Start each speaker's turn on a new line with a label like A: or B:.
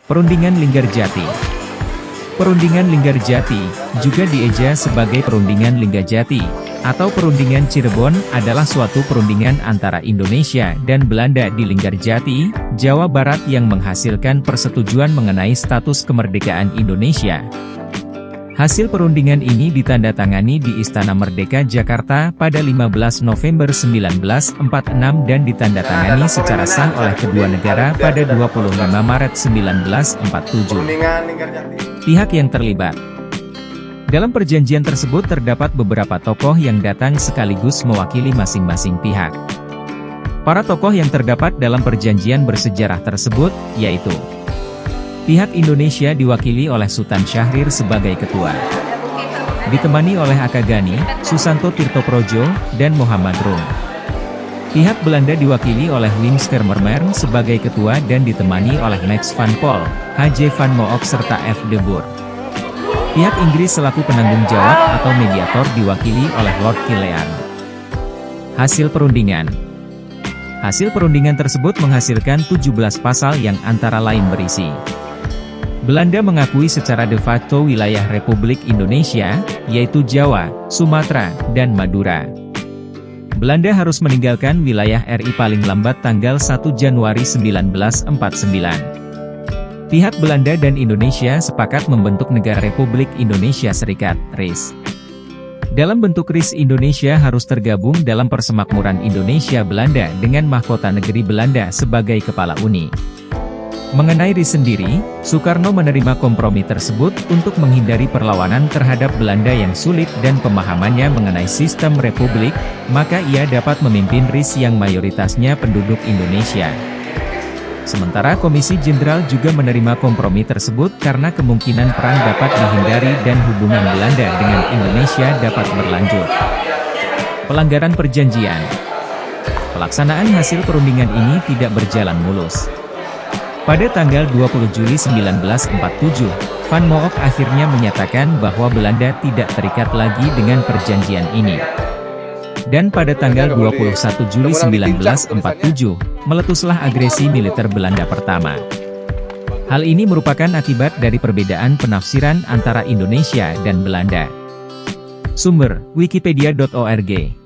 A: Perundingan Linggarjati. Perundingan Linggarjati, juga dieja sebagai Perundingan Linggajati, atau Perundingan Cirebon, adalah suatu perundingan antara Indonesia dan Belanda di Linggarjati, Jawa Barat yang menghasilkan persetujuan mengenai status kemerdekaan Indonesia. Hasil perundingan ini ditandatangani di Istana Merdeka Jakarta pada 15 November 1946 dan ditandatangani secara sah oleh kedua negara pada 25 Maret 1947. Pihak yang terlibat dalam perjanjian tersebut terdapat beberapa tokoh yang datang sekaligus mewakili masing-masing pihak. Para tokoh yang terdapat dalam perjanjian bersejarah tersebut, yaitu pihak Indonesia diwakili oleh Sultan Syahrir sebagai ketua, ditemani oleh Akagani, Susanto Tirtoprojo, dan Muhammad Rum. Pihak Belanda diwakili oleh Wim Schermerhorn sebagai ketua dan ditemani oleh Max van Pol, H.J. van Mook serta F. de Boer. Pihak Inggris selaku penanggung jawab atau mediator diwakili oleh Lord Killearn. Hasil perundingan. Hasil perundingan tersebut menghasilkan 17 pasal yang antara lain berisi: Belanda mengakui secara de facto wilayah Republik Indonesia, yaitu Jawa, Sumatera, dan Madura. Belanda harus meninggalkan wilayah RI paling lambat tanggal 1 Januari 1949. Pihak Belanda dan Indonesia sepakat membentuk Negara Republik Indonesia Serikat, RIS. Dalam bentuk RIS, Indonesia harus tergabung dalam Persemakmuran Indonesia-Belanda dengan mahkota negeri Belanda sebagai kepala uni. Mengenai RIS sendiri, Soekarno menerima kompromi tersebut untuk menghindari perlawanan terhadap Belanda yang sulit dan pemahamannya mengenai sistem republik, maka ia dapat memimpin RIS yang mayoritasnya penduduk Indonesia. Sementara Komisi Jenderal juga menerima kompromi tersebut karena kemungkinan perang dapat dihindari dan hubungan Belanda dengan Indonesia dapat berlanjut. Pelanggaran perjanjian. Pelaksanaan hasil perundingan ini tidak berjalan mulus. Pada tanggal 20 Juli 1947, Van Mook akhirnya menyatakan bahwa Belanda tidak terikat lagi dengan perjanjian ini. Dan pada tanggal 21 Juli 1947, meletuslah agresi militer Belanda pertama. Hal ini merupakan akibat dari perbedaan penafsiran antara Indonesia dan Belanda. Sumber: wikipedia.org